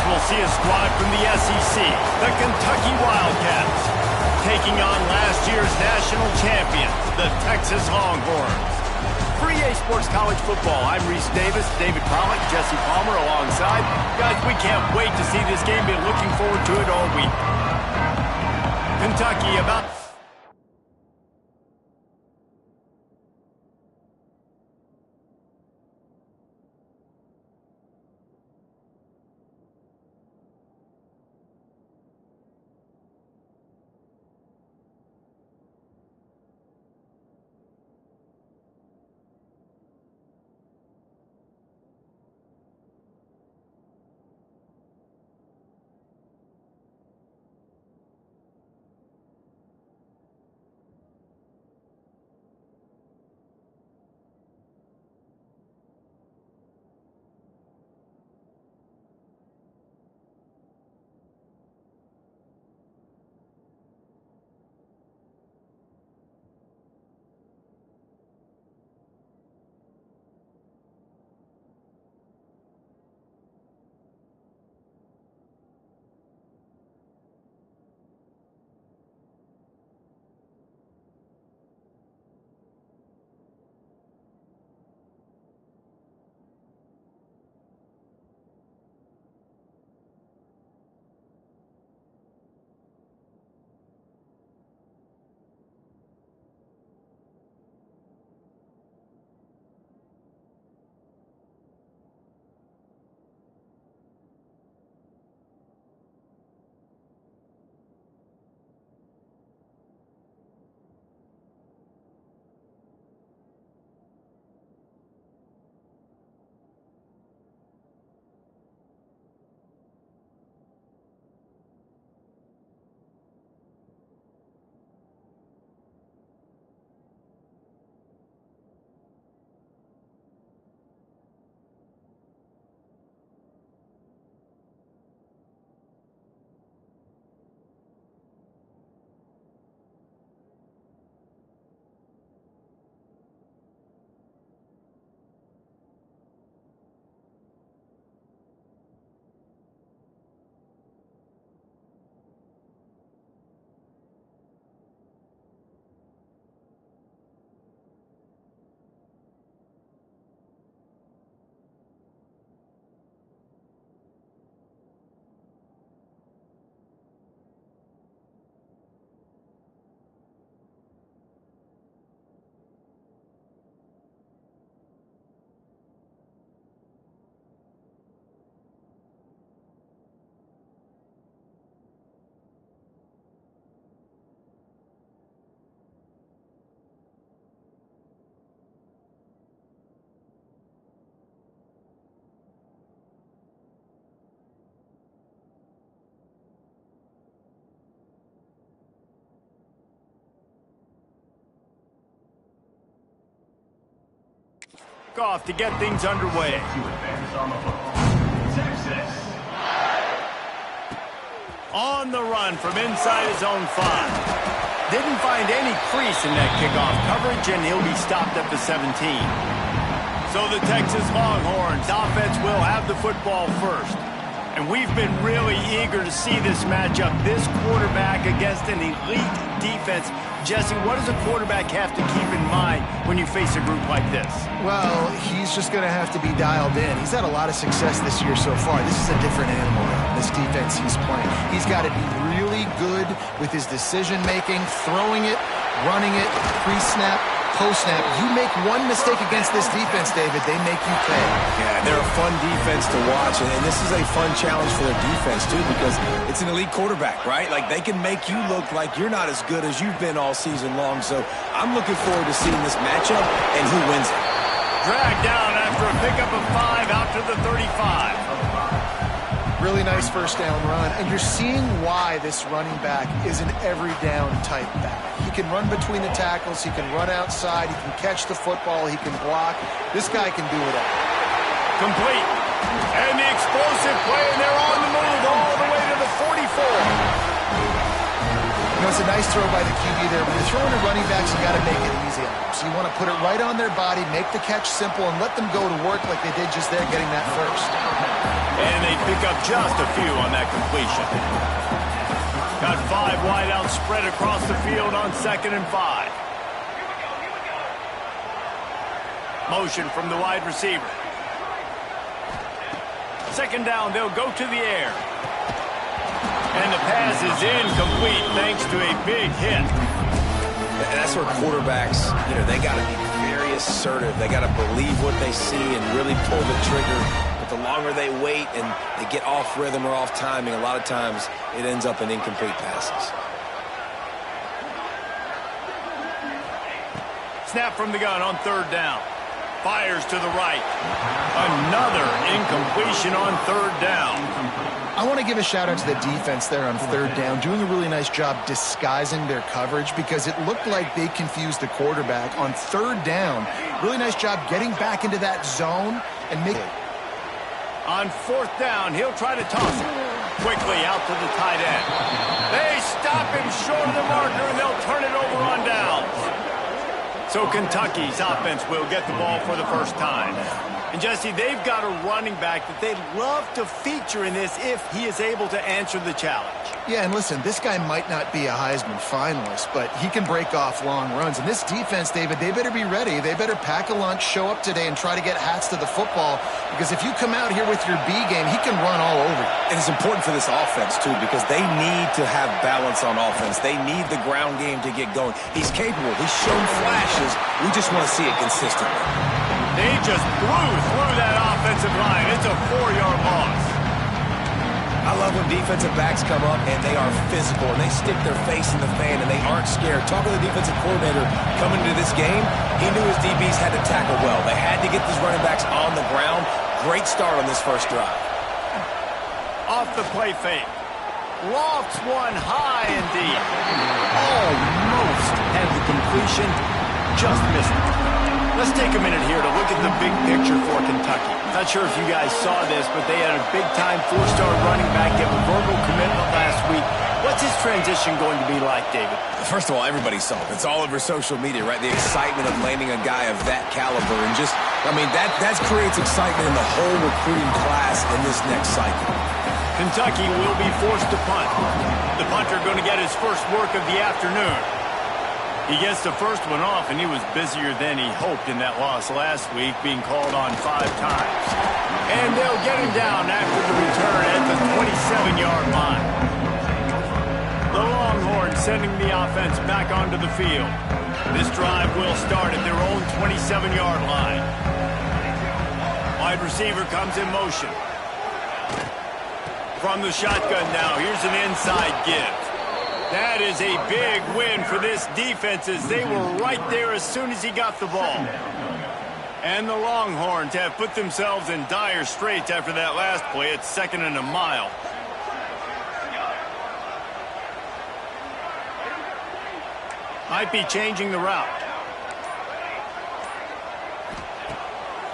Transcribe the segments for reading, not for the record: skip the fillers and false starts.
we'll see a squad from the SEC, the Kentucky Wildcats, taking on last year's national champions, the Texas Longhorns. For EA Sports College Football, I'm Reese Davis, David Pollack, Jesse Palmer alongside. Guys, we can't wait to see this game. Been looking forward to it all week. Kentucky about... off to get things underway. On the run from inside his own 5. Didn't find any crease in that kickoff coverage, and he'll be stopped at the 17. So the Texas Longhorns offense will have the football first. And we've been really eager to see this matchup, this quarterback against an elite defense. Jesse, what does a quarterback have to keep in mind when you face a group like this? Well, he's just going to have to be dialed in. He's had a lot of success this year so far. This is a different animal now, this defense he's playing. He's got to be really good with his decision-making, throwing it, running it, pre-snap, post-snap. You make one mistake against this defense, David, they make you pay. Yeah, they're a fun defense to watch, and this is a fun challenge for their defense, too, because it's an elite quarterback, right? Like, they can make you look like you're not as good as you've been all season long, so I'm looking forward to seeing this matchup and who wins it. Dragged down after a pickup of 5 out to the 35. Really nice first down run, and you're seeing why this running back is an every down type back. He can run between the tackles, he can run outside, he can catch the football, he can block. This guy can do it all. Complete. And the explosive play, and they're on the move all the way to the 44. You know, it's a nice throw by the QB there. When you're throwing to running backs, you got to make it easy on them. So you want to put it right on their body, make the catch simple, and let them go to work like they did just there, getting that first. And they pick up just a few on that completion. Got 5 wideouts spread across the field on 2nd and 5. Motion from the wide receiver. 2nd down, they'll go to the air. And the pass is incomplete thanks to a big hit. And that's where quarterbacks, they got to be very assertive. They got to believe what they see and really pull the trigger. But the longer they wait and they get off rhythm or off timing, a lot of times it ends up in incomplete passes. Snap from the gun on 3rd down. Fires to the right. Another incompletion on 3rd down. I want to give a shout out to the defense there on 3rd down, doing a really nice job disguising their coverage because it looked like they confused the quarterback on 3rd down. Really nice job getting back into that zone and making it. On 4th down, he'll try to toss it. Quickly out to the tight end. They stop him short of the marker and they'll turn it over on downs. So Kentucky's offense will get the ball for the first time. And Jesse, they've got a running back that they'd love to feature in this if he is able to answer the challenge. Yeah, and listen, this guy might not be a Heisman finalist, but he can break off long runs. And this defense, David, they better be ready. They better pack a lunch, show up today, and try to get hats to the football. Because if you come out here with your B game, he can run all over you. And it's important for this offense, too, because they need to have balance on offense. They need the ground game to get going. He's capable. He's shown flashes. We just want to see it consistently. They just blew through that offensive line. It's a 4-yard loss. I love when defensive backs come up and they are physical and they stick their face in the fan and they aren't scared. Talk to the defensive coordinator coming into this game. He knew his DBs had to tackle well. They had to get these running backs on the ground. Great start on this first drive. Off the play fake. Lofts one high and deep. Almost had the completion. Just missed it. Let's take a minute here to look at the big picture for Kentucky. Not sure if you guys saw this, but they had a big-time 4-star running back give a verbal commitment last week. What's his transition going to be like, David? First of all, everybody saw it. It's all over social media, right? The excitement of landing a guy of that caliber. And just, that creates excitement in the whole recruiting class in this next cycle. Kentucky will be forced to punt. The punter going to get his first work of the afternoon. He gets the first one off, and he was busier than he hoped in that loss last week, being called on 5 times. And they'll get him down after the return at the 27-yard line. The Longhorns sending the offense back onto the field. This drive will start at their own 27-yard line. Wide receiver comes in motion. From the shotgun now, here's an inside give. That is a big win for this defense as they were right there as soon as he got the ball. And the Longhorns have put themselves in dire straits after that last play. It's 2nd and a mile. Might be changing the route.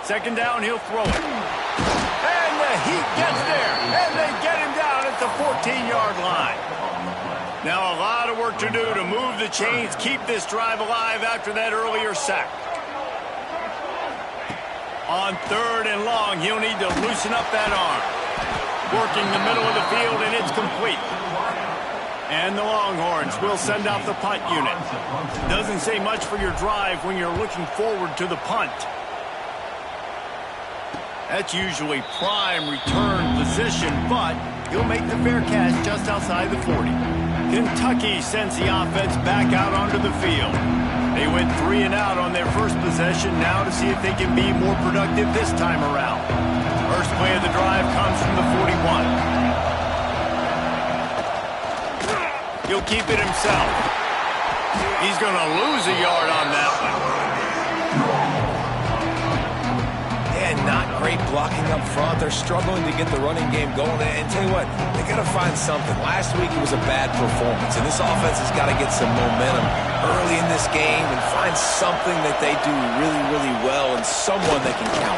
2nd down, he'll throw it. And the Heat gets there. And they get him down at the 14-yard line. Now a lot of work to do to move the chains, keep this drive alive after that earlier sack. On 3rd and long, he'll need to loosen up that arm. Working the middle of the field, and it's complete. And the Longhorns will send out the punt unit. Doesn't say much for your drive when you're looking forward to the punt. That's usually prime return position, but he'll make the fair catch just outside the 40. Kentucky sends the offense back out onto the field. They went 3 and out on their first possession, now to see if they can be more productive this time around. First play of the drive comes from the 41. He'll keep it himself. He's going to lose a yard on that one. Not great blocking up front. They're struggling to get the running game going. And tell you what, they got to find something. Last week it was a bad performance, and this offense has got to get some momentum early in this game and find something that they do really, really well and someone they can count.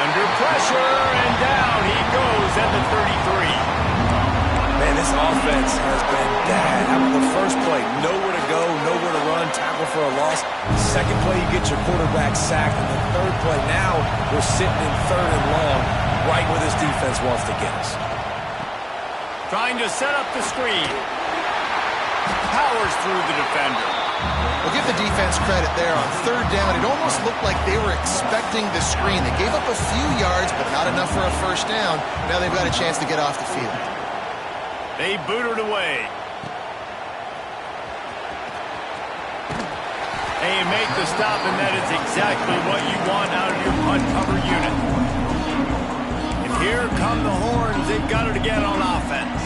Under pressure, and down he goes at the 33. Man, this offense has been bad. The first play, nowhere to go, nowhere to run, tackle for a loss. The second play, you get your quarterback sacked. And the third play, now we're sitting in 3rd and long. right where this defense wants to get us. Trying to set up the screen. Powers through the defender. We'll give the defense credit there on third down. It almost looked like they were expecting the screen. They gave up a few yards, but not enough for a first down. Now they've got a chance to get off the field. They booted away. They make the stop, and that is exactly what you want out of your punt cover unit. And here come the horns. They've got it again on offense.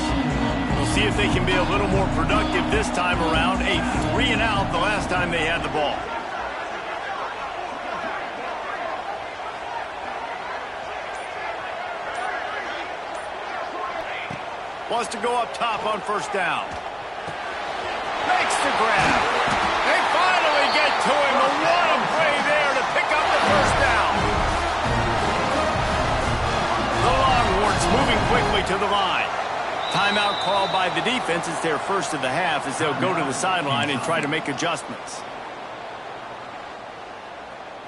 We'll see if they can be a little more productive this time around. A 3-and-out the last time they had the ball. Wants to go up top on first down. Makes the grab. They finally get to him. A lot of play there to pick up the first down. The Longhorns moving quickly to the line. Timeout called by the defense. It's their first of the half as they'll go to the sideline and try to make adjustments.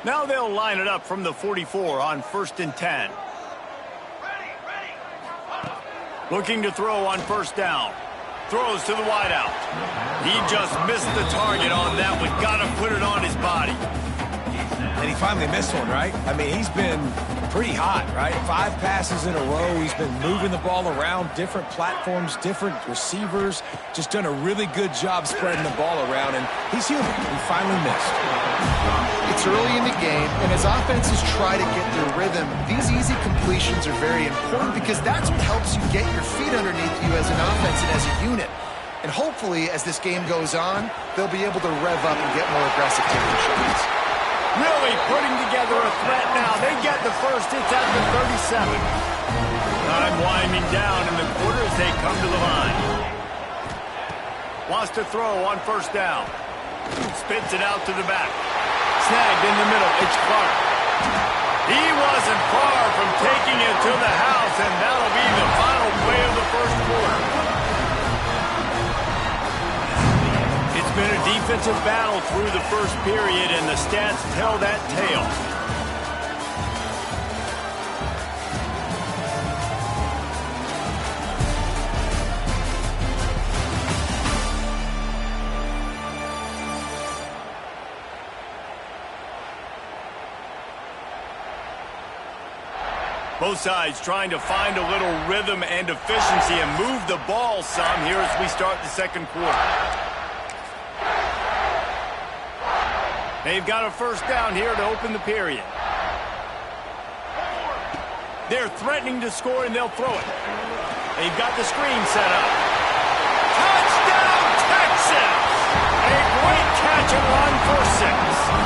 Now they'll line it up from the 44 on 1st and 10. Looking to throw on first down. Throws to the wideout. He just missed the target on that one. Got to put it on his body. And he finally missed one, right? I mean, he's been pretty hot, right? 5 passes in a row. He's been moving the ball around, different platforms, different receivers. Just done a really good job spreading the ball around, and he's human. He finally missed. It's early in the game, and as offenses try to get their rhythm, these easy completions are very important because that's what helps you get your feet underneath you as an offense and as a unit. And hopefully, as this game goes on, they'll be able to rev up and get more aggressive taking shots. Really putting together a threat now. They get the first. It's at the 37. Time winding down in the quarter as they come to the line. Wants to throw on first down. Spits it out to the back. Snagged in the middle. It's Clark. He wasn't far from taking it to the house, and that'll be the final play of the first quarter. It's been a defensive battle through the first period, and the stats tell that tale. Both sides trying to find a little rhythm and efficiency and move the ball some here as we start the second quarter. They've got a first down here to open the period. They're threatening to score, and they'll throw it. They've got the screen set up. Touchdown, Texas! A great catch and run for 6.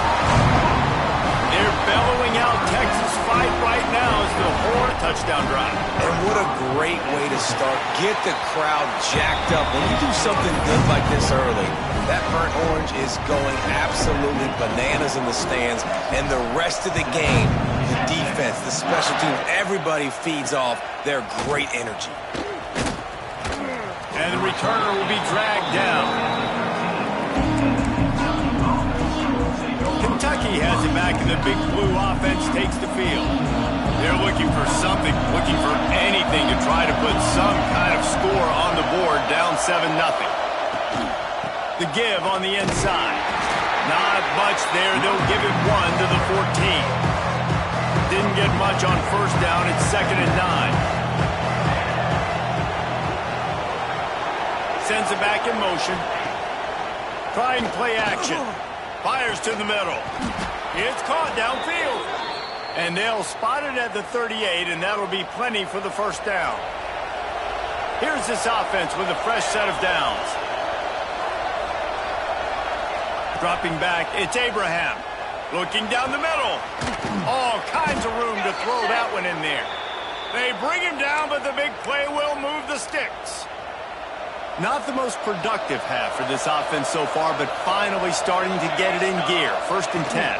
They're bellowing out Texas fight right now as the horn touchdown drive. And what a great way to start. Get the crowd jacked up. When you do something good like this early, that burnt orange is going absolutely bananas in the stands. And the rest of the game, the defense, the special teams, everybody feeds off their great energy. And the returner will be dragged down. Kentucky has it back, and the Big Blue offense takes the field. They're looking for something, looking for anything to try to put some kind of score on the board, down 7-0. The give on the inside. Not much there. They'll give it 1 to the 14. Didn't get much on first down. It's 2nd and 9. Sends it back in motion. Try and play action. Fires to the middle. It's caught downfield. And they'll spot it at the 38, and that'll be plenty for the first down. Here's this offense with a fresh set of downs. Dropping back, it's Abraham. Looking down the middle. All kinds of room to throw that one in there. They bring him down, but the big play will move the sticks. Not the most productive half for this offense so far, but finally starting to get it in gear. 1st and 10.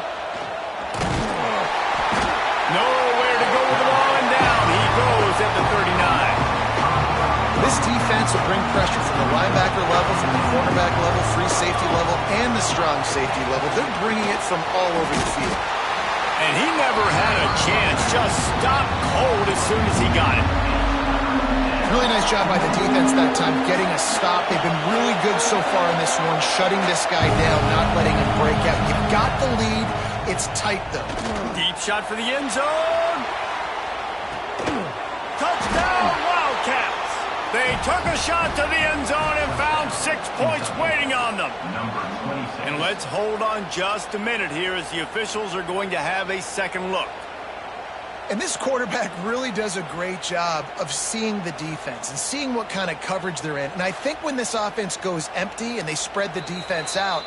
Nowhere to go with the ball, and down he goes at the 39. This defense will bring pressure from the linebacker level, from the cornerback level, free safety level, and the strong safety level. They're bringing it from all over the field. And he never had a chance. Just stopped cold as soon as he got it. Really nice job by the defense that time, getting a stop. They've been really good so far in this one, shutting this guy down, not letting him break out. You've got the lead. It's tight, though. Deep shot for the end zone. Touchdown, Wildcats. They took a shot to the end zone and found 6 points waiting on them. And let's hold on just a minute here as the officials are going to have a second look. And this quarterback really does a great job of seeing the defense and seeing what kind of coverage they're in. And I think when this offense goes empty and they spread the defense out,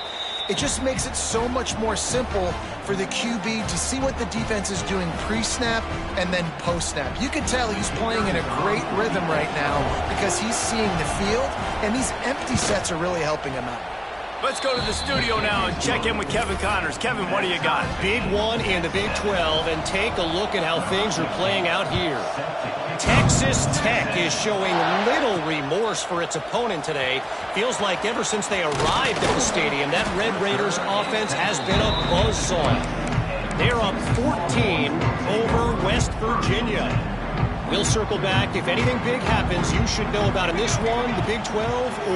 it just makes it so much more simple for the QB to see what the defense is doing pre-snap and then post-snap. You can tell he's playing in a great rhythm right now because he's seeing the field, and these empty sets are really helping him out. Let's go to the studio now and check in with Kevin Connors. Kevin, what do you got? Big one in the Big 12, and take a look at how things are playing out here. Texas Tech is showing little remorse for its opponent today. Feels like ever since they arrived at the stadium, that Red Raiders offense has been a buzzsaw. They're up 14 over West Virginia. We'll circle back. If anything big happens, you should know about in this one, the Big 12,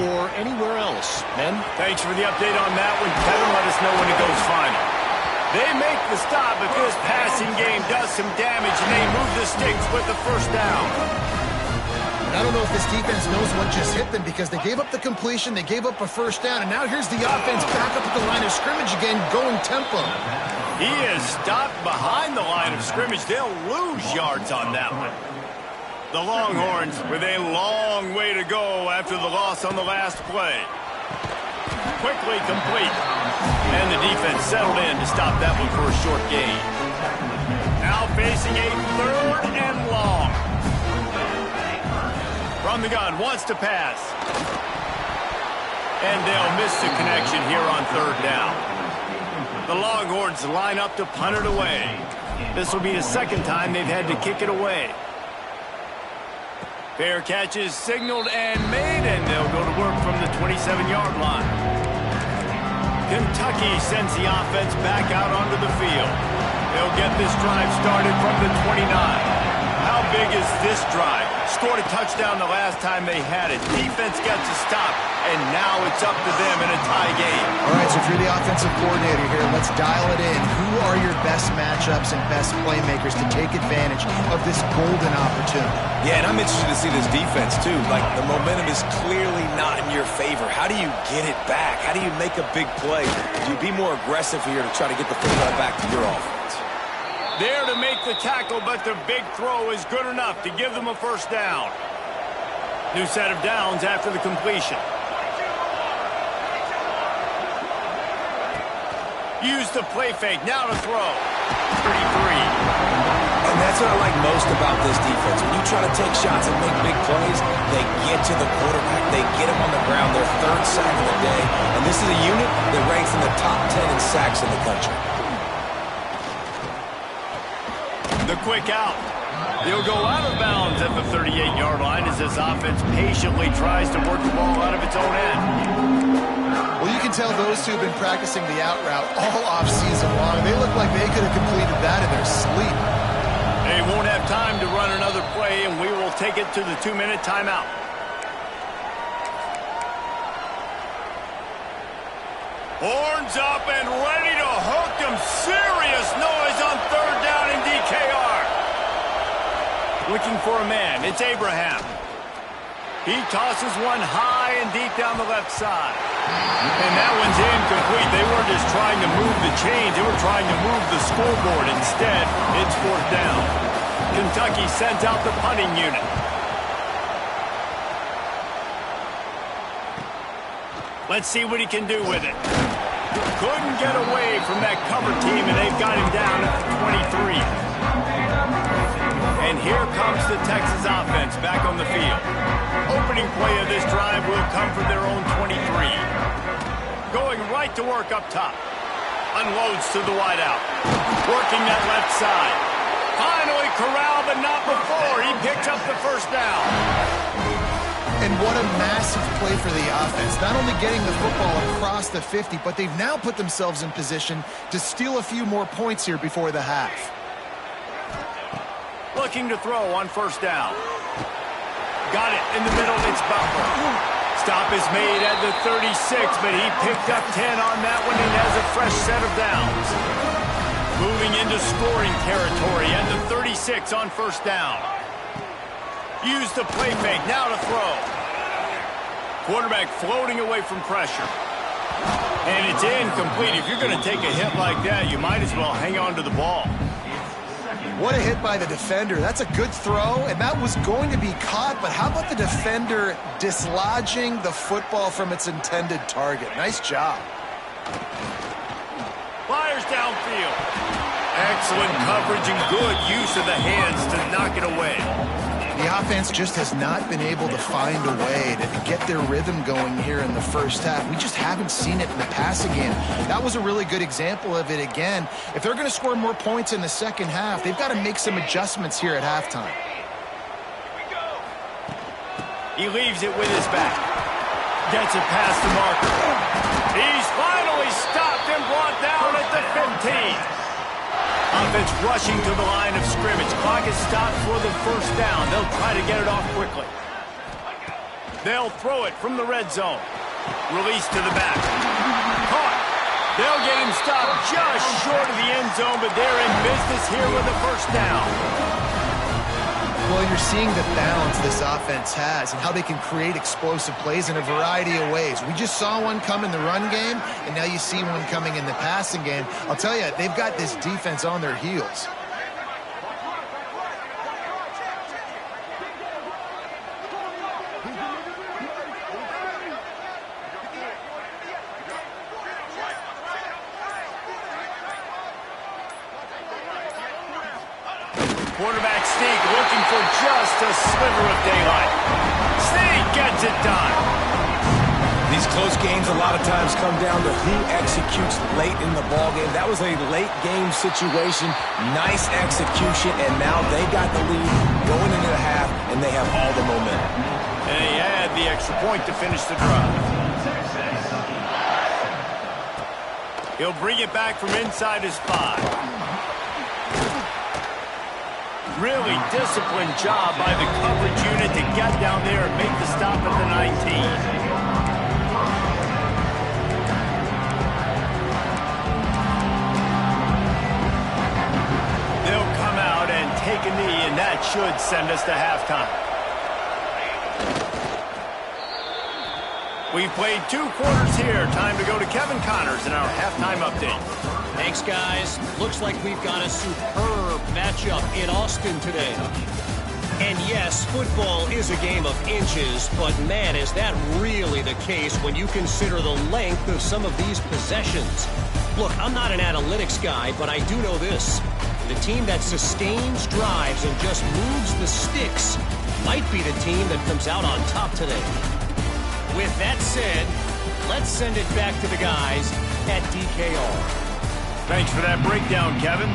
or anywhere else. Men? Thanks for the update on that one. Kevin, let us know when it goes final. They make the stop if this passing game does some damage, and they move the sticks with the first down. And I don't know if this defense knows what just hit them because they gave up the completion, they gave up a first down, and now here's the offense back up at the line of scrimmage again, going tempo. He is stopped behind the line of scrimmage. They'll lose yards on that one. The Longhorns with a long way to go after the loss on the last play. Quickly complete. And the defense settled in to stop that one for a short gain. Now facing a third and long. From the gun, wants to pass. And they'll miss the connection here on third down. The Longhorns line up to punt it away. This will be the second time they've had to kick it away. Fair catch is signaled and made, and they'll go to work from the 27-yard line. Kentucky sends the offense back out onto the field. They'll get this drive started from the 29. How big is this drive? Scored a touchdown the last time they had it. Defense gets a stop, and now it's up to them in a tie game. All right, so if you're the offensive coordinator here, let's dial it in. Who are your best matchups and best playmakers to take advantage of this golden opportunity? Yeah, and I'm interested to see this defense, too. Like, the momentum is clearly not in your favor. How do you get it back? How do you make a big play? Do you be more aggressive here to try to get the football back to your offense? There to make the tackle, but the big throw is good enough to give them a first down. New set of downs after the completion. Use the play fake, now to throw. 33. And that's what I like most about this defense. When you try to take shots and make big plays, they get to the quarterback. They get him on the ground. Their third sack of the day. And this is a unit that ranks in the top 10 in sacks in the country. The quick out. He'll go out of bounds at the 38-yard line as this offense patiently tries to work the ball out of its own end. Well, you can tell those two have been practicing the out route all off-season long. They look like they could have completed that in their sleep. They won't have time to run another play, and we will take it to the 2-minute timeout. Horns up and ready to hook them. Serious noise on third down in DKR. Looking for a man. It's Abraham. He tosses one high and deep down the left side. And that one's incomplete. They weren't just trying to move the chains. They were trying to move the scoreboard. Instead, it's fourth down. Kentucky sends out the punting unit. Let's see what he can do with it. Couldn't get away from that cover team, and they've got him down at the 23. And here comes the Texas offense back on the field. Opening play of this drive will come from their own 23. Going right to work up top. Unloads to the wideout. Working that left side. Finally corralled, but not before. He picks up the first down. And And what a massive play for the offense. Not only getting the football across the 50, but they've now put themselves in position to steal a few more points here before the half. Looking to throw on first down. Got it in the middle. It's Butler. Stop is made at the 36, but he picked up 10 on that one and has a fresh set of downs. Moving into scoring territory at the 36 on first down. Use the play fake. Now to throw. Quarterback floating away from pressure. And it's incomplete. If you're going to take a hit like that, you might as well hang on to the ball. What a hit by the defender. That's a good throw, and that was going to be caught, but how about the defender dislodging the football from its intended target? Nice job. Fires downfield. Excellent coverage and good use of the hands to knock it away. The offense just has not been able to find a way to get their rhythm going here in the first half. We just haven't seen it in the passing game. That was a really good example of it again. If they're going to score more points in the second half, they've got to make some adjustments here at halftime. He leaves it with his back. Gets it past the marker. He's finally stopped and brought down at the 15. Offense rushing to the line of scrimmage. Clock is stopped for the first down. They'll try to get it off quickly. They'll throw it from the red zone. Release to the back. Caught. They'll get him stopped just short of the end zone, but they're in business here with a first down. Well, you're seeing the balance this offense has and how they can create explosive plays in a variety of ways. We just saw one come in the run game, and now you see one coming in the passing game. I'll tell you, they've got this defense on their heels. Quarterback sneak looking for just a sliver of daylight. Sneak gets it done. These close games a lot of times come down to who executes late in the ballgame. That was a late game situation. Nice execution, and now they got the lead going into the half, and they have all the momentum. And he had the extra point to finish the drive. He'll bring it back from inside his 5. Really disciplined job by the coverage unit to get down there and make the stop at the 19. They'll come out and take a knee, and that should send us to halftime. We've played 2 quarters here. Time to go to Kevin Connors in our halftime update. Thanks, guys. Looks like we've got a superb matchup in Austin today. And yes, football is a game of inches, but man, is that really the case when you consider the length of some of these possessions. Look, I'm not an analytics guy, but I do know this. The team that sustains drives and just moves the sticks might be the team that comes out on top today. With that said, let's send it back to the guys at DKR. Thanks for that breakdown, Kevin.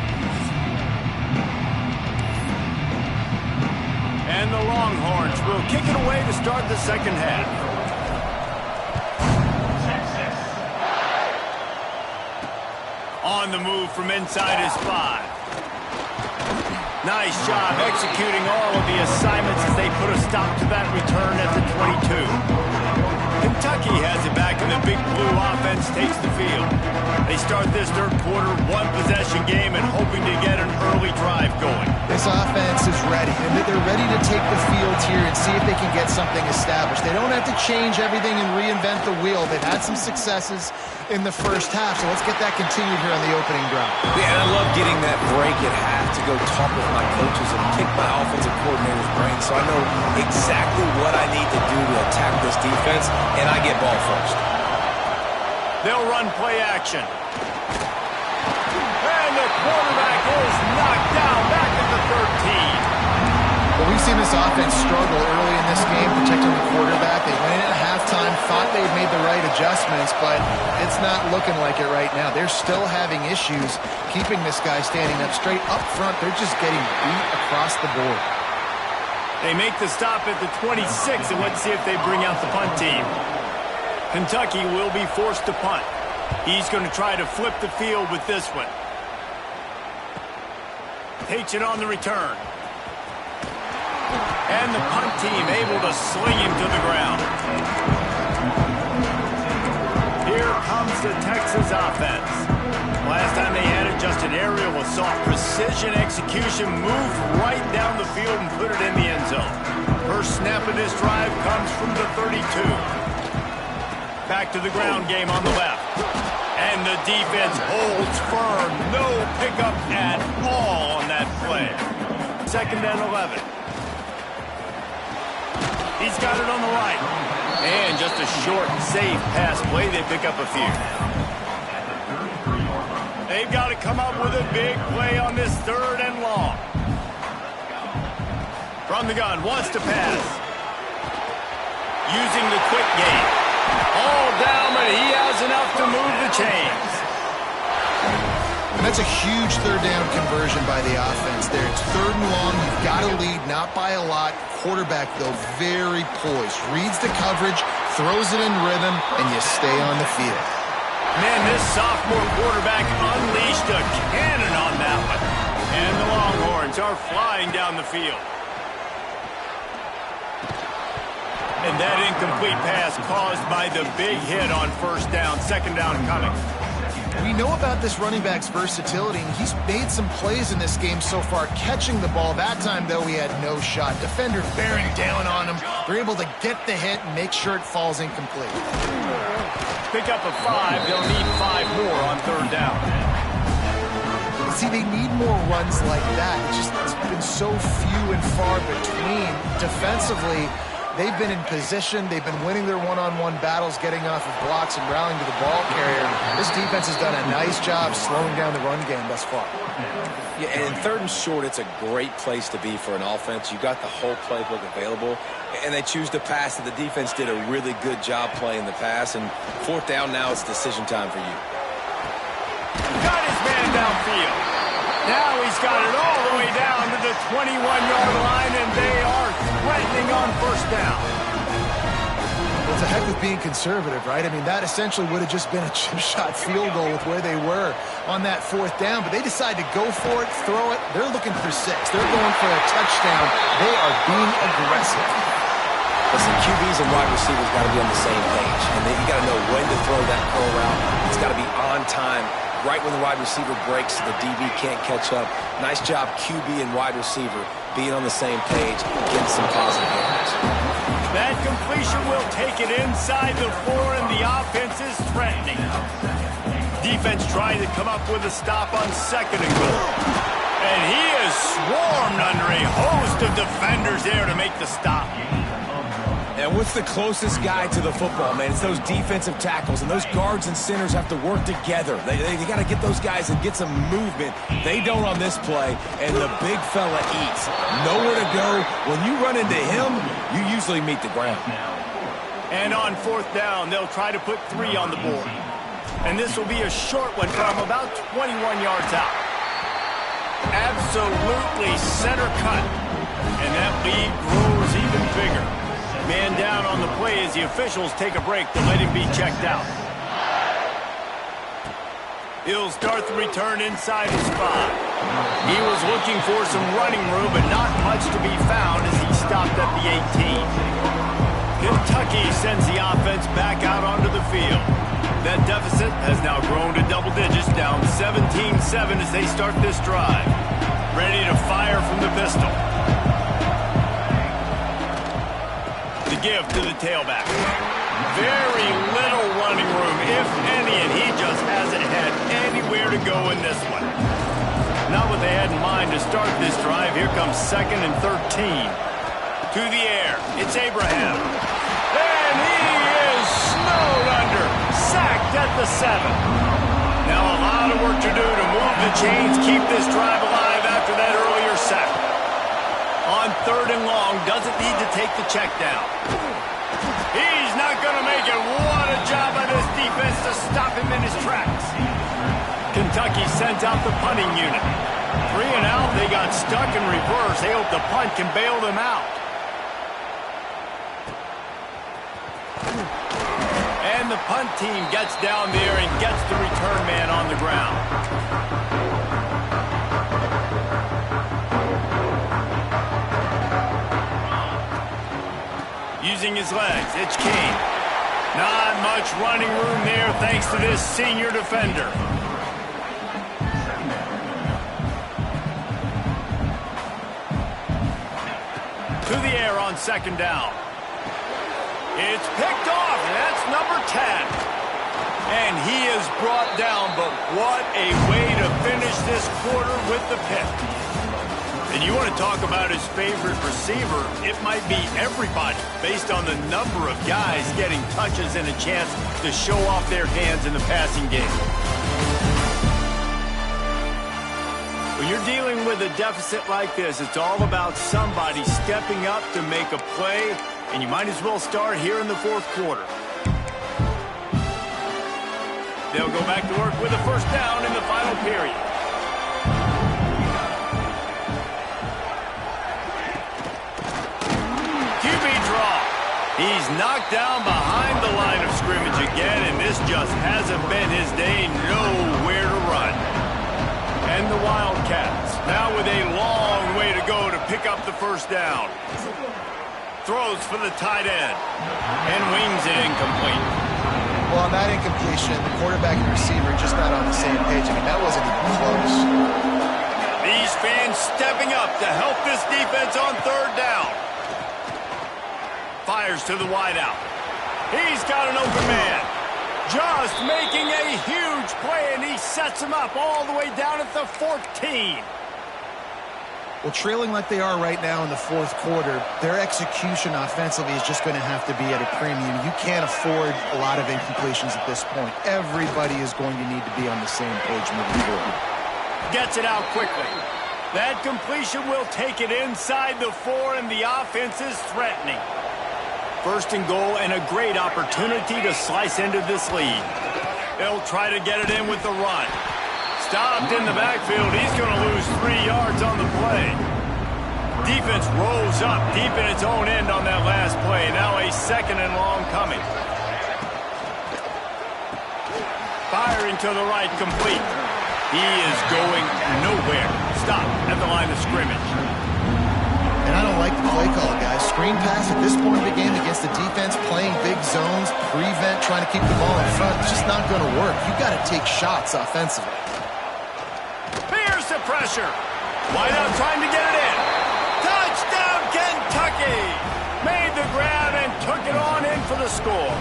And the Longhorns will kick it away to start the second half. On the move from inside his 5. Nice job executing all of the assignments as they put a stop to that return at the 22. Kentucky has it back, and the Big Blue offense takes the field. They start this third quarter, 1-possession game, and hoping to get an early drive going. This offense is ready, and they're ready to take the field here and see if they can get something established. They don't have to change everything and reinvent the wheel. They've had some successes in the first half, so let's get that continued here on the opening drive. Yeah, and I love getting that break at half to go talk with my coaches and pick my offensive coordinator's brain so I know exactly what I need to do to attack this defense, and I get ball first. They'll run play action. And the quarterback is knocked down back at the 13. Well, we've seen this offense struggle early in this game, protecting the quarterback. They went in at halftime, thought they'd made the right adjustments, but it's not looking like it right now. They're still having issues keeping this guy standing up straight up front. They're just getting beat across the board. They make the stop at the 26, and let's see if they bring out the punt team. Kentucky will be forced to punt. He's going to try to flip the field with this one. Takes it on the return. And the punt team able to sling him to the ground. Here comes the Texas offense. Last time they had it, just an aerial assault. Precision execution, moved right down the field and put it in the end zone. First snap of this drive comes from the 32. Back to the ground game on the left. And the defense holds firm. No pickup at all on that play. 2nd and 11. He's got it on the right. And just a short, safe pass play. They pick up a few. They've got to come up with a big play on this 3rd and long. From the gun, wants to pass. Using the quick game. All down, but he has enough to move the chains. And that's a huge 3rd down conversion by the offense there. It's 3rd and long. You've got to lead, not by a lot. Quarterback, though, very poised. Reads the coverage, throws it in rhythm, and you stay on the field. Man, this sophomore quarterback unleashed a cannon on that one. And the Longhorns are flying down the field. And that incomplete pass caused by the big hit on 1st down. 2nd down coming. We know about this running back's versatility, and he's made some plays in this game so far, catching the ball. That time, though, he had no shot. Defender bearing down on him. They're able to get the hit and make sure it falls incomplete. Pick up a 5. They'll need 5 more on 3rd down. See, they need more runs like that. It's been so few and far between. Defensively, they've been in position. They've been winning their one-on-one battles, getting off of blocks and rallying to the ball carrier. This defense has done a nice job slowing down the run game thus far. Yeah, and in 3rd and short, it's a great place to be for an offense. You got the whole playbook available, and they choose to pass. And the defense did a really good job playing the pass. And 4th down now, it's decision time for you. Got his man downfield. Now he's got it all the way down to the 21-yard line, and they are threatening on 1st down. Well, it's a heck of being conservative, right? I mean, that essentially would have just been a chip shot field goal with where they were on that 4th down, but they decided to go for it, throw it. They're looking for 6. They're going for a touchdown. They are being aggressive. Listen, QBs and wide receivers got to be on the same page, and then you got to know when to throw that curl route. It's got to be on time. Right when the wide receiver breaks so the DB can't catch up. Nice job, QB and wide receiver, being on the same page, getting some positive yards. That completion will take it inside the 4, and the offense is threatening. Defense trying to come up with a stop on 2nd and goal. And he is swarmed under a host of defenders there to make the stop. And what's the closest guy to the football, man? It's those defensive tackles, and those guards and centers have to work together. They got to get those guys and get some movement. They don't on this play, and the big fella eats. Nowhere to go. When you run into him, you usually meet the ground. And on 4th down, they'll try to put 3 on the board. And this will be a short one from about 21 yards out. Absolutely center cut. And that lead grows even bigger. Man down on the play as the officials take a break to let him be checked out. He'll start the return inside his 5. He was looking for some running room, but not much to be found as he stopped at the 18. Kentucky sends the offense back out onto the field. That deficit has now grown to double digits, down 17-7 as they start this drive. Ready to fire from the pistol. The give to the tailback. Very little running room, if any, and he just hasn't had anywhere to go in this one. Not what they had in mind to start this drive. Here comes 2nd and 13. To the air. It's Abraham. And he is snowed under. Sacked at the 7. Now a lot of work to do to move the chains, keep this drive alive after that earlier sack. On 3rd and long, doesn't need to take the check down. He's not going to make it. What a job by this defense to stop him in his tracks. Kentucky sent out the punting unit. 3 and out, they got stuck in reverse. They hope the punt can bail them out. And the punt team gets down there and gets the return man on the ground. Using his legs, it's King. Not much running room there thanks to this senior defender. To the air on second down. It's picked off, and that's number 10. And he is brought down, but what a way to finish this quarter with the pick. And you want to talk about his favorite receiver, it might be everybody based on the number of guys getting touches and a chance to show off their hands in the passing game. When you're dealing with a deficit like this, it's all about somebody stepping up to make a play, and you might as well start here in the fourth quarter. They'll go back to work with a first down in the final period. QB draw. He's knocked down behind the line of scrimmage again, and this just hasn't been his day. Nowhere to run. And the Wildcats, now with a long way to go to pick up the first down. Throws for the tight end, and wings it incomplete. Well, on that incompletion, the quarterback and receiver just not on the same page. I mean, that wasn't even close. These fans stepping up to help this defense on third down. Fires to the wideout. He's got an open man. Just making a huge play, and he sets him up all the way down at the 14. Well, trailing like they are right now in the fourth quarter, their execution offensively is just going to have to be at a premium. You can't afford a lot of incompletions at this point. Everybody is going to need to be on the same page moving forward. Gets it out quickly. That completion will take it inside the 4, and the offense is threatening. First and goal, and a great opportunity to slice into this lead. They'll try to get it in with the run. Stopped in the backfield. He's going to lose 3 yards on the play. Defense rolls up deep in its own end on that last play. Now a second and long coming. Firing to the right, complete. He is going nowhere. Stop at the line of scrimmage. And I don't like the play call, guys. Screen pass at this point of the game against the defense, playing big zones, prevent, trying to keep the ball in front. It's just not going to work. You got to take shots offensively. Here's the pressure. Wideout trying to get it in. Touchdown, Kentucky! Made the grab and took it on in for the score.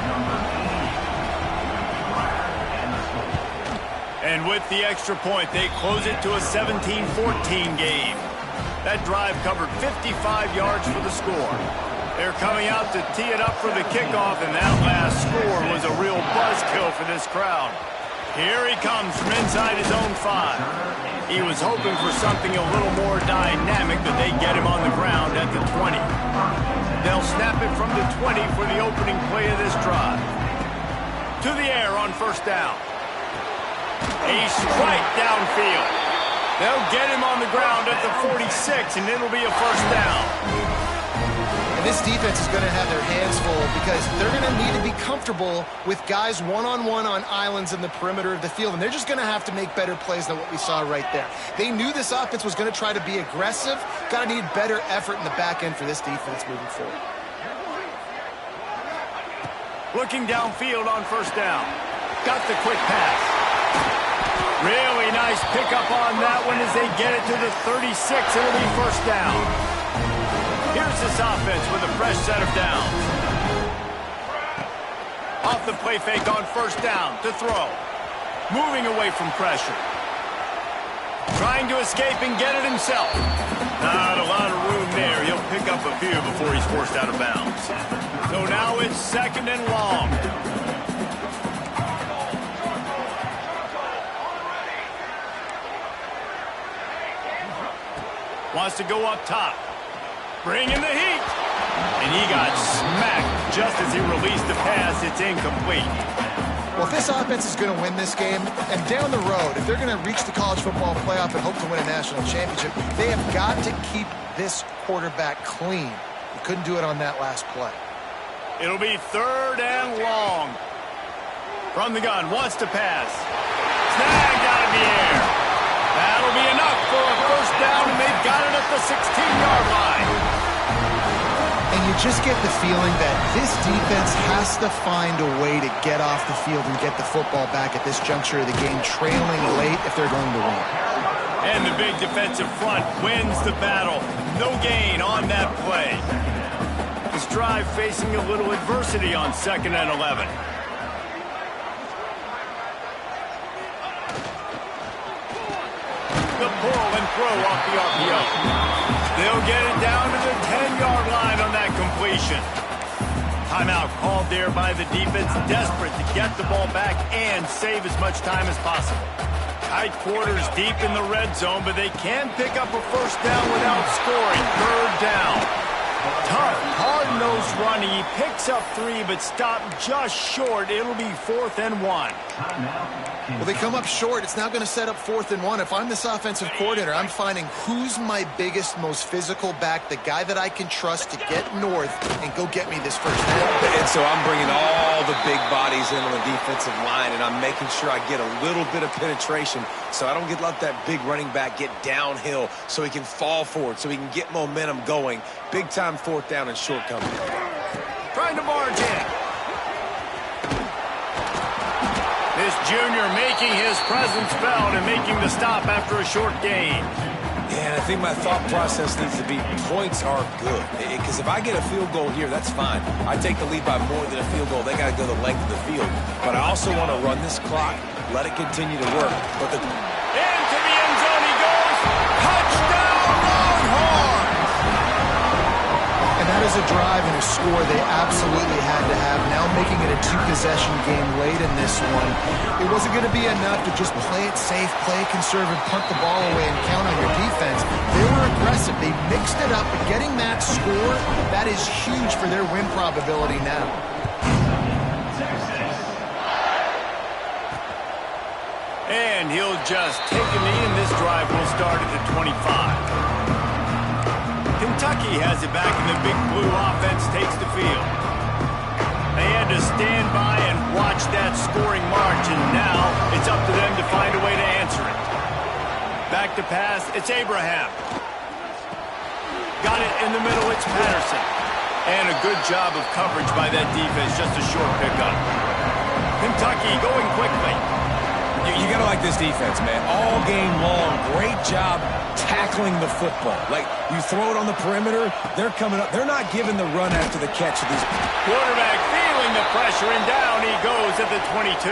And with the extra point, they close it to a 17-14 game. That drive covered 55 yards for the score. They're coming out to tee it up for the kickoff, and that last score was a real buzzkill for this crowd. Here he comes from inside his own 5. He was hoping for something a little more dynamic, but they get him on the ground at the 20. They'll snap it from the 20 for the opening play of this drive. To the air on first down. A strike downfield. They'll get him on the ground at the 46, and it'll be a first down. And this defense is going to have their hands full because they're going to need to be comfortable with guys one-on-one on islands in the perimeter of the field, and they're just going to have to make better plays than what we saw right there. They knew this offense was going to try to be aggressive. Got to need better effort in the back end for this defense moving forward. Looking downfield on first down. Got the quick pass. Really nice pickup on that one as they get it to the 36. It'll be first down. Here's this offense with a fresh set of downs. Off the play fake on first down to throw. Moving away from pressure. Trying to escape and get it himself. Not a lot of room there. He'll pick up a few before he's forced out of bounds. So now it's second and long. Wants to go up top. Bring in the heat. And he got smacked just as he released the pass. It's incomplete. Well, if this offense is going to win this game, and down the road, if they're going to reach the college football playoff and hope to win a national championship, they have got to keep this quarterback clean. He couldn't do it on that last play. It'll be 3rd and long. From the gun, wants to pass. Snagged out of the air. That'll be enough for a first down, and they've got it at the 16-yard line. And you just get the feeling that this defense has to find a way to get off the field and get the football back at this juncture of the game, trailing late if they're going to win. And the big defensive front wins the battle. No gain on that play. This drive facing a little adversity on 2nd and 11. The pull and throw off the RPO. They'll get it down to the 10-yard line on that completion. Timeout called there by the defense, desperate to get the ball back and save as much time as possible. Tight quarters deep in the red zone, but they can pick up a first down without scoring. 3rd down. Tough, hard-nosed running. He picks up 3, but stopped just short. It'll be 4th and 1. Well, they come up short. It's now going to set up 4th and 1. If I'm this offensive coordinator, I'm finding who's my biggest, most physical back, the guy that I can trust to get north and go get me this first down. And so I'm bringing all the big bodies in on the defensive line, and I'm making sure I get a little bit of penetration so I don't let that big running back get downhill so he can fall forward, so he can get momentum going. Big-time 4th down and short company. Trying to barge in. This junior making his presence felt and making the stop after a short gain. Yeah, and I think my thought process needs to be points are good. Because if I get a field goal here, that's fine. I take the lead by more than a field goal. They got to go the length of the field. But I also want to run this clock, let it continue to work. But into the end zone he goes. Touchdown, Longhorns! And that is a drive and a score they absolutely had to have. Now making it a 2-possession game late in this one. It wasn't going to be enough to just play it safe, play it conservative, punt the ball away, and count on your defense. They were aggressive. They mixed it up. But getting that score, that is huge for their win probability now. And he'll just take a knee, and this drive will start at the 25. Kentucky has it back, and the Big Blue offense takes the field. They had to stand by and watch that scoring march, and now it's up to them to find a way to answer it. Back to pass, it's Abraham. Got it in the middle, it's Patterson. And a good job of coverage by that defense, just a short pickup. Kentucky going quickly. You got to like this defense, man. All game long, great job tackling the football. Like, you throw it on the perimeter, they're coming up. They're not giving the run after the catch of these. Quarterback feeling the pressure, and down he goes at the 22.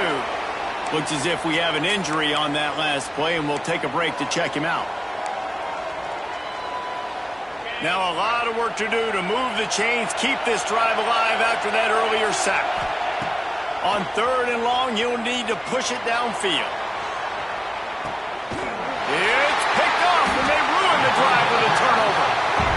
Looks as if we have an injury on that last play, and we'll take a break to check him out. Now a lot of work to do to move the chains, keep this drive alive after that earlier sack. On 3rd and long, he'll need to push it downfield. It's picked off, and they ruin the drive with a turnover.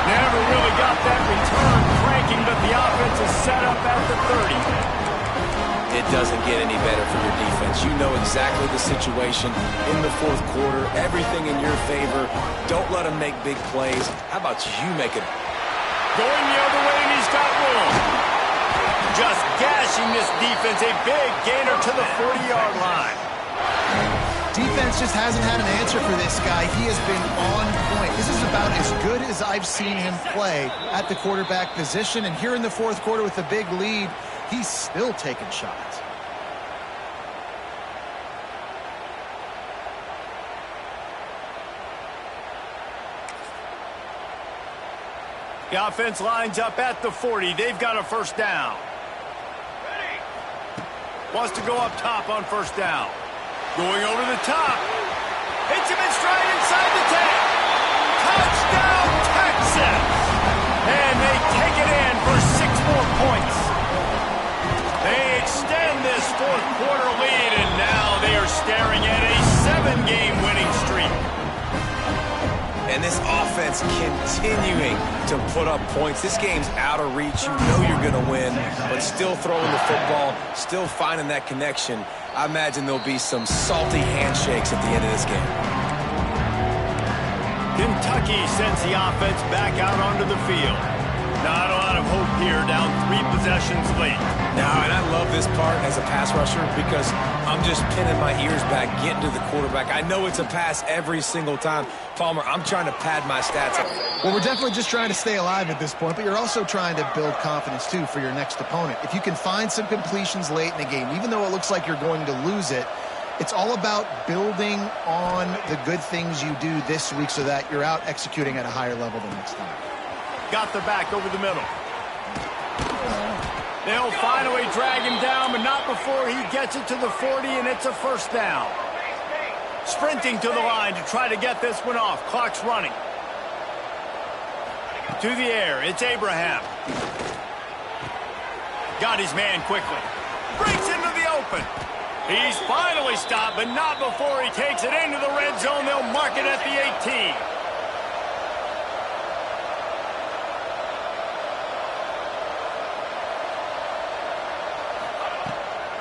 Never really got that return cranking, but the offense is set up at the 30. It doesn't get any better for your defense. You know exactly the situation in the 4th quarter, everything in your favor. Don't let them make big plays. How about you make it? Going the other way, and he's got room. Just gashing this defense, a big gainer to the 40-yard line. Defense just hasn't had an answer for this guy. He has been on point. This is about as good as I've seen him play at the quarterback position. And here in the 4th quarter with a big lead, he's still taking shots. The offense lines up at the 40. They've got a first down. Wants to go up top on first down. Going over the top. Hits him in stride inside the 10. Touchdown, Texas! And they take it in for 6 more points. They extend this 4th quarter lead, and now they are staring at a 7-game winning streak. And this offense continuing to put up points. This game's out of reach. You know you're going to win, but still throwing the football, still finding that connection. I imagine there'll be some salty handshakes at the end of this game. Kentucky sends the offense back out onto the field. Not a lot of of hope here, down 3 possessions late. Now, and I love this part as a pass rusher because I'm just pinning my ears back, getting to the quarterback. I know it's a pass every single time. Palmer, I'm trying to pad my stats up. Well, we're definitely just trying to stay alive at this point, but you're also trying to build confidence, too, for your next opponent. If you can find some completions late in the game, even though it looks like you're going to lose it, it's all about building on the good things you do this week so that you're out executing at a higher level the next time. Got the back over the middle. They'll finally drag him down, but not before he gets it to the 40, and it's a first down. Sprinting to the line to try to get this one off. Clock's running. To the air, it's Abraham. Got his man quickly. Breaks into the open. He's finally stopped, but not before he takes it into the red zone. They'll mark it at the 18.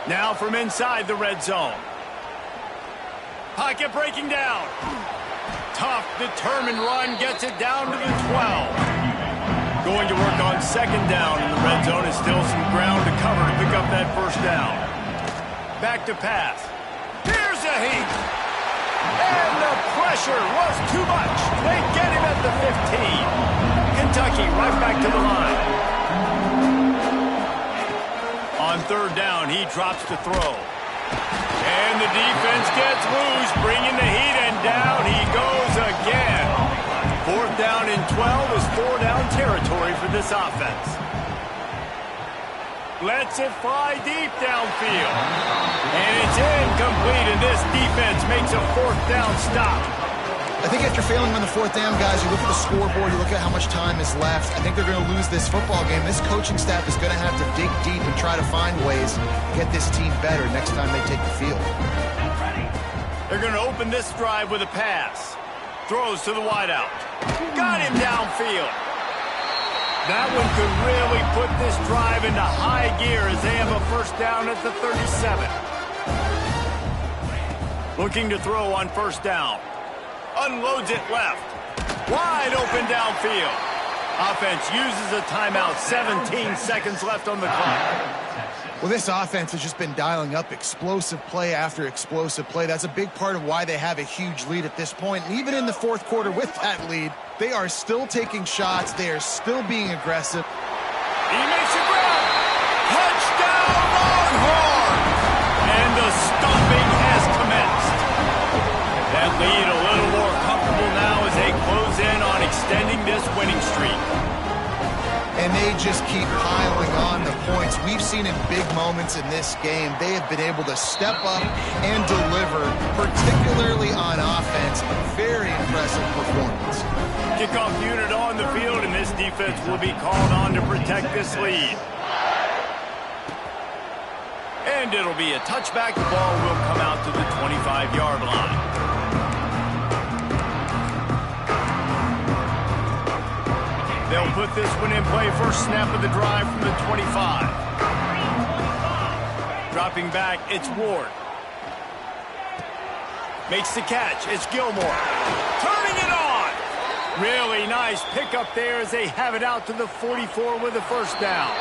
Now from inside the red zone. Pocket breaking down. Tough, determined run gets it down to the 12. Going to work on second down in the red zone. Is still some ground to cover to pick up that first down. Back to pass. Here's a heat. And the pressure was too much. They get him at the 15. Kentucky right back to the line. On third down, he drops to throw. And the defense gets loose, bringing the heat, and down he goes again. Fourth down and 12 is 4-down territory for this offense. Lets it fly deep downfield. And it's incomplete, and this defense makes a fourth down stop. I think after failing on the fourth down, guys, you look at the scoreboard, you look at how much time is left. I think they're going to lose this football game. This coaching staff is going to have to dig deep and try to find ways to get this team better next time they take the field. They're going to open this drive with a pass. Throws to the wideout. Got him downfield. That one could really put this drive into high gear as they have a first down at the 37. Looking to throw on first down. Unloads it left. Wide open downfield. Offense uses a timeout. 17 seconds left on the clock. Well, this offense has just been dialing up explosive play after explosive play. That's a big part of why they have a huge lead at this point. And even in the fourth quarter with that lead, they are still taking shots. They are still being aggressive. He makes a grab. Touchdown, Longhorns! And the stomping has commenced. That lead a little more comfortable now as they close in on extending this winning streak. And they just keep piling on the points. We've seen in big moments in this game, they have been able to step up and deliver, particularly on offense. Very impressive performance. Kickoff unit on the field, and this defense will be called on to protect this lead. And it'll be a touchback. The ball will come out to the 25-yard line. They'll put this one in play. First snap of the drive from the 25. Dropping back, it's Ward. Makes the catch, it's Gilmore. Turning it on! Really nice pickup there as they have it out to the 44 with a first down.